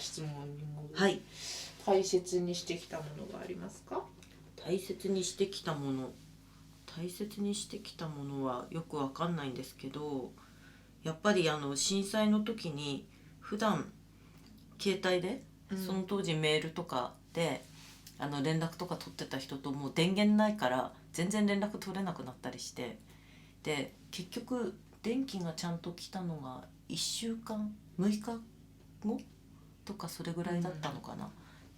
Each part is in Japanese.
質問に戻る。はい。大切にしてきたものがありますか？大切にしてきたもの。大切にしてきたものはよくわかんないんですけど、やっぱり震災の時に普段携帯で、その当時メールとかで連絡とか取ってた人ともう電源ないから全然連絡取れなくなったりして、で結局電気がちゃんと来たのが1週間6日後とかそれぐらいだったのかな、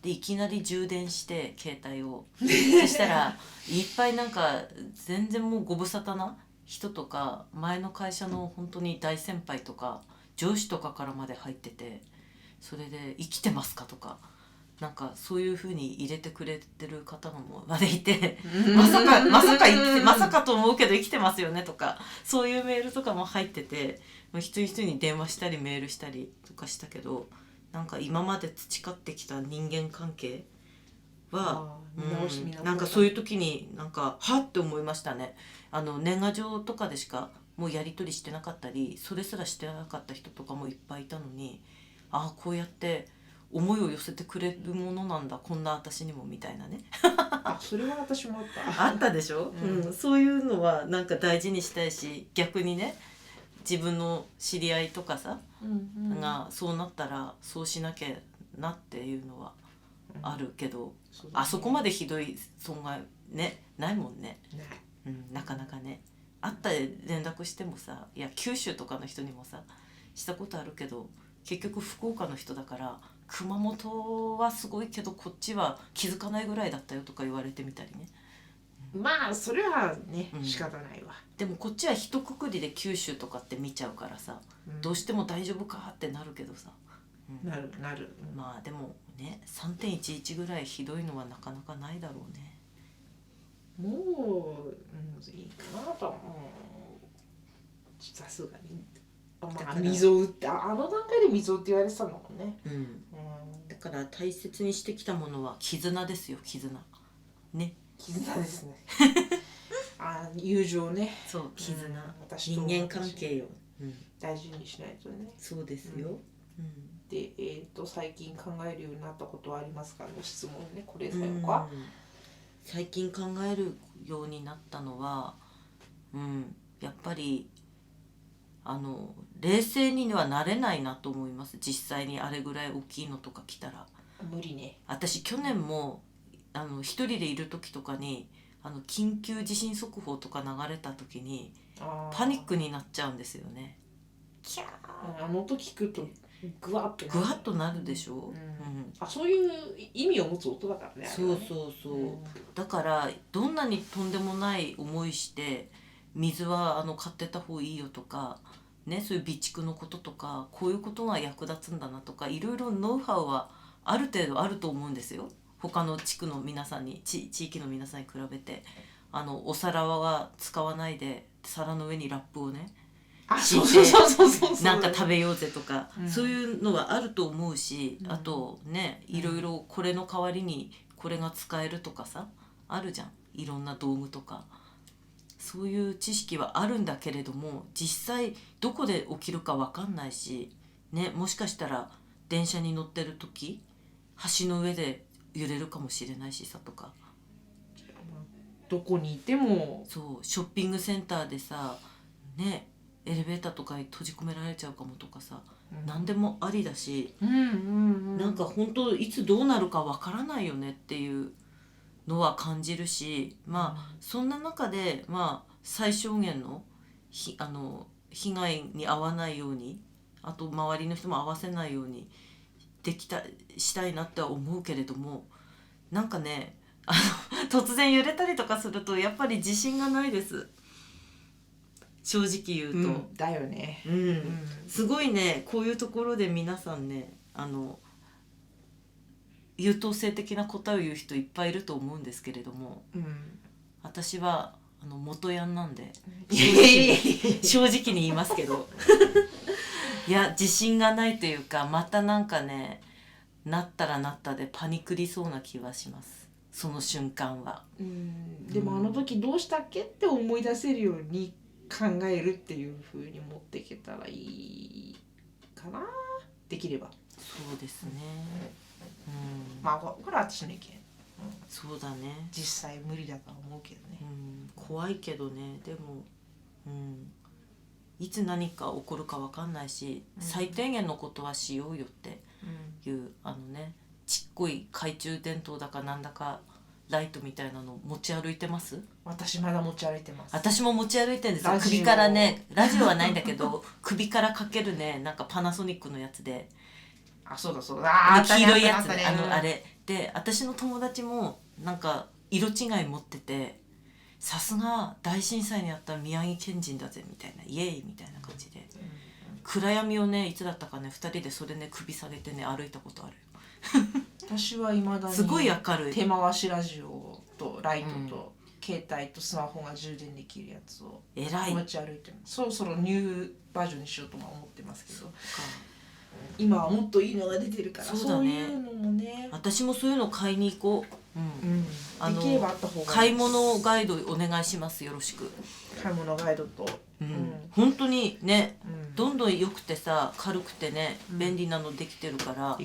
でいきなり充電して携帯をそしたらいっぱいなんか全然もうご無沙汰な人とか前の会社の本当に大先輩とか上司とかからまで入ってて、それで生きてますかとかなんかそういう風に入れてくれてる方がまでいてまさかと思うけど生きてますよねとかそういうメールとかも入ってて、一人一人に電話したりメールしたりとかしたけど、なんか今まで培ってきた人間関係はなんかそういう時になんかはって思いましたね。年賀状とかでしかもうやり取りしてなかったりそれすらしてなかった人とかもいっぱいいたのに、こうやって思いを寄せてくれるものなんだこんな私にもみたいなねそれは私もあったでしょ、そういうのはなんか大事にしたいし、逆にね自分の知り合いとかさ、がそうなったらそうしなきゃなっていうのはあるけど、そこまでひどい損害ねないもんね。なかなかねあったら連絡してもさ、いや九州とかの人にもさしたことあるけど結局福岡の人だから熊本はすごいけどこっちは気づかないぐらいだったよとか言われてみたりね。まあそれはね、仕方ないわ。でもこっちは一括りで九州とかって見ちゃうからさ、どうしても大丈夫かってなるけどさ、なる、まあでもね 3.11 ぐらいひどいのはなかなかないだろうね。もう、いいかなと思う。さすがに溝を打って段階で溝って言われてたのもね、だから大切にしてきたものは絆ですよ。絆ね。絆ですね友情ね。そう絆、人間関係よ、大事にしないとね。そうですよ、で最近考えるようになったことはありますかの質問ね。これ最後か。最近考えるようになったのは、やっぱり冷静にはなれないなと思います。実際にあれぐらい大きいのとか来たら無理ね。私去年も一人でいる時とかに緊急地震速報とか流れた時にパニックになっちゃうんですよね。キャー音聞くとグワッとなるでしょ、そういう意味を持つ音だからね。そう、だからどんなにとんでもない思いして水は買ってた方がいいよとかね、そういう備蓄のこととかこういうことが役立つんだなとかいろいろノウハウはある程度あると思うんですよ。他の地区の皆さんに地域の皆さんに比べてお皿は使わないで皿の上にラップをね敷いてなんか食べようぜとか、そういうのはあると思うし、あとねいろいろこれの代わりにこれが使えるとかさあるじゃん、いろんな道具とか。そういう知識はあるんだけれども実際どこで起きるか分かんないし、ね、もしかしたら電車に乗ってる時橋の上で揺れるかもしれないしさとか、どこにいてもそうショッピングセンターでさねエレベーターとかに閉じ込められちゃうかもとかさ、何でもありだし、なんか本当いつどうなるか分からないよねっていうのは感じるし、そんな中で最小限の被害に遭わないように、あと周りの人も合わせないようにしたいなって思うけれども、なんかね突然揺れたりとかするとやっぱり自信がないです、正直言うと。だよね。すごいねこういうところで皆さんね優等生的な答えを言う人いっぱいいると思うんですけれども、私は元ヤンなんで正直に言いますけどいや自信がないというか、またなんかねなったらなったでパニクりそうな気はします、その瞬間は。でもあの時どうしたっけって思い出せるように考えるっていう風に持っていけたらいいかな、できれば。そうですね。まあこれは私の意見。そうだね。実際無理だとは思うけどね。怖いけどね。でも、いつ何か起こるか分かんないし、最低限のことはしようよっていう、ちっこい懐中電灯だかなんだかライトみたいなの持ち歩いてます？私まだ持ち歩いてます。私も持ち歩いてるんですよ。首からね、ラジオはないんだけど首からかけるね、なんかパナソニックのやつで、そうだ黄色いやつね、あれで、私の友達もなんか色違い持ってて、さすが大震災にあった宮城県人だぜみたいな、イエーイみたいな感じで、暗闇をね、いつだったかね、2人でそれね首下げてね歩いたことある。私は未だにすごい明るい手回しラジオとライトと、携帯とスマホが充電できるやつを持ち歩いてます。そろそろニューバージョンにしようとも思ってますけど、今はもっといいのが出てるから、そういうのもね、私もそういうの買いに行こう。できればあった方がいい。買い物ガイドお願いします。よろしく。買い物ガイドと、本当にね、どんどん良くてさ、軽くてね、便利なのできてるから、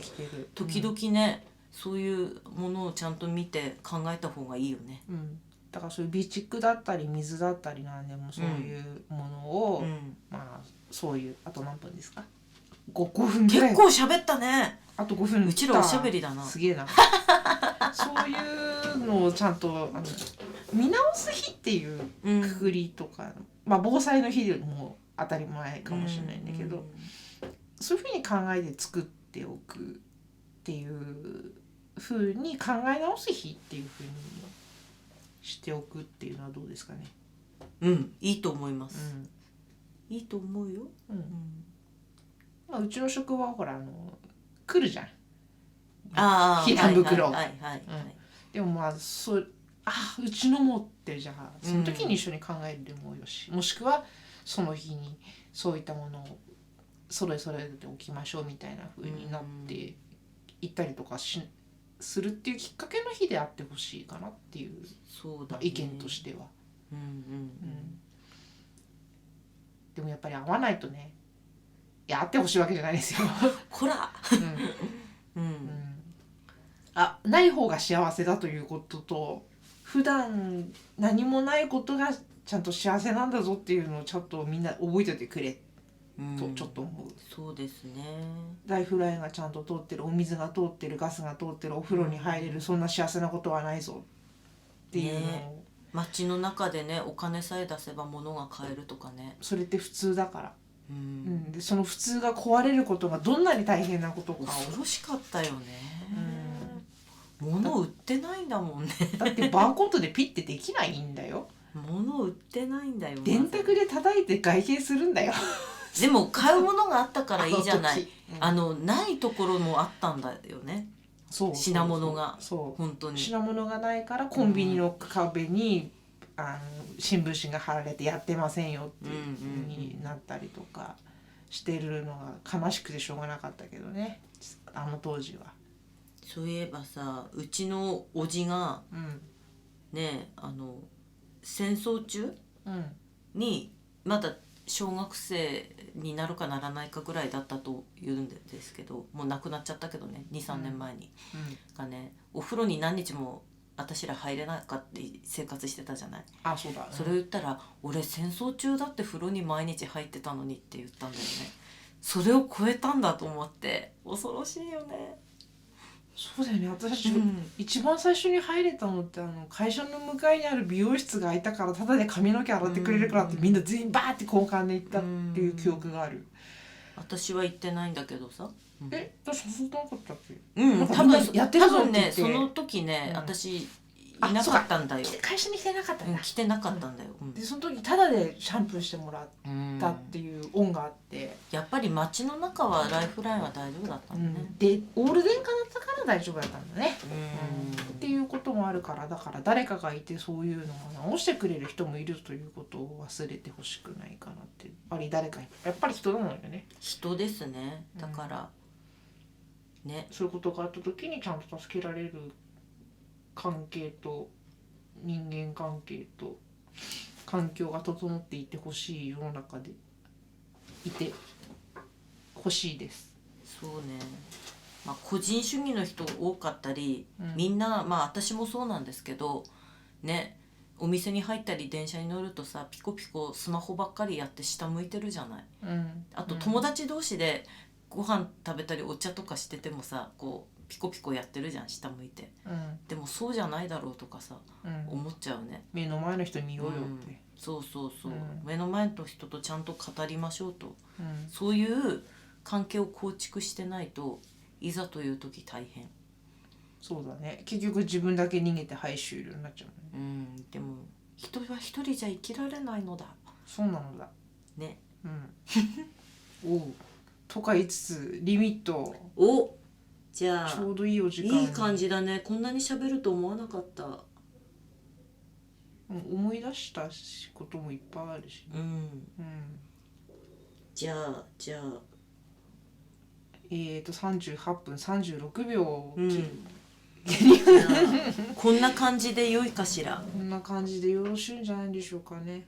時々ね、そういうものをちゃんと見て考えた方がいいよね。だからそういう備蓄だったり水だったりなんでもそういうものを、まあそういう、あと何分ですか？5分ぐらい。結構喋ったね。あと5分。うちらおしゃべりだな。すげえな。そういうのをちゃんと見直す日っていうくくりとか、まあ防災の日でも当たり前かもしれないんだけど、そういうふうに考えて作っておくっていうふうに考え直す日っていうふうにしておくっていうのはどうですかね。いいと思います。いいと思うよ。まあ、うちの職場はほら来るじゃん。避難袋。でもまあうちのもってじゃあその時に一緒に考えるでもよし、もしくはその日にそういったものをそれぞれで置きましょうみたいな風になっていったりとかするっていうきっかけの日であってほしいかなっていう、意見としては。でもやっぱり会わないとね、会ってほしいわけじゃないですよ。こら。ない方が幸せだということと、普段何もないことがちゃんと幸せなんだぞっていうのをちょっとみんな覚えておいてくれとちょっと思う。そうですね。ライフラインがちゃんと通ってる、お水が通ってる、ガスが通ってる、お風呂に入れる、そんな幸せなことはないぞっていうのを、街の中でね、お金さえ出せば物が買えるとかね、それって普通だから、でその普通が壊れることがどんなに大変なことかを。恐ろしかったよね。物売ってないんだもんね。だってバーコードでピッてできないんだよ。物売ってないんだよ。電卓で叩いて外形するんだよ。でも買うものがあったからいいじゃない。ないところもあったんだよね。品物が。本当に品物がないからコンビニの壁に新聞紙が貼られてやってませんよっていう風になったりとかしてるのが悲しくてしょうがなかったけどね、当時は。そういえばさ、うちのおじが、ね、戦争中、にまだ小学生になるかならないかぐらいだったと言うんですけど、もう亡くなっちゃったけどね、 2,3 年前に、がね、お風呂に何日も私ら入れなかった生活してたじゃない。そうだ、それを言ったら、俺戦争中だって風呂に毎日入ってたのにって言ったんだよね。それを超えたんだと思って、恐ろしいよね。そうだよね。私、一番最初に入れたのって会社の向かいにある美容室が開いたからタダで髪の毛洗ってくれるからって、みんな全員バーって交換で行ったっていう記憶がある。私は行ってないんだけどさ。私誘ってなかったっけ？多分ね、その時ね、私いなかったんだよ。会社に来てなかったんだ。来てなかったんだよ。でその時タダでシャンプーしてもらったっていう恩があって、やっぱり街の中はライフラインは大丈夫だったんだね。でオール電化だったから大丈夫だったんだね。っていうこともあるから、だから誰かがいてそういうのを直してくれる人もいるということを忘れてほしくないかなって。やっぱり人なのよね。人ですね。だからね、そういうことがあった時にちゃんと助けられる関係と人間関係と環境が整っていてほしい世の中でいてほしいです。そうね。個人主義の人多かったり、みんな私もそうなんですけどね、お店に入ったり電車に乗るとさ、ピコピコスマホばっかりやって下向いてるじゃない。あと友達同士でご飯食べたりお茶とかしててもさ、こうピコピコやってるじゃん、下向いて。でもそうじゃないだろうとかさ、思っちゃうね。目の前の人見ようよって、そう、目の前の人とちゃんと語りましょうと、そういう関係を構築してないといざという時大変。そうだね、結局自分だけ逃げてはい終了になっちゃうね。でも人は一人じゃ生きられないのだ。そうなのだね。おうとか言いつつリミット、じゃあちょうどいいお時間、いい感じだね。こんなに喋ると思わなかった。思い出したこともいっぱいあるし、じゃあ38分36秒、こんな感じで良いかしら。こんな感じでよろしいんじゃないでしょうかね。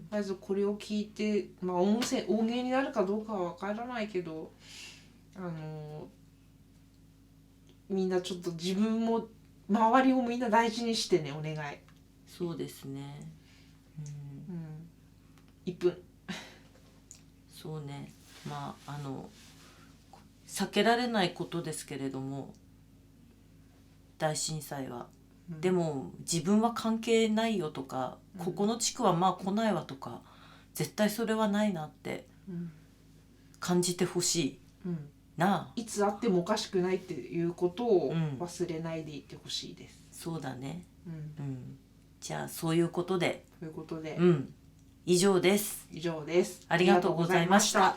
まずこれを聞いて、音源になるかどうかはわからないけど、みんなちょっと自分も周りもみんな大事にしてね、お願い。そうですね。1分。そうね。避けられないことですけれども、大震災は、でも自分は関係ないよとか、ここの地区は来ないわとか、絶対それはないなって感じてほしい、いつあってもおかしくないっていうことを忘れないでいてほしいです。そうだね。じゃあそういうことで、ということで、以上です。以上です。ありがとうございました。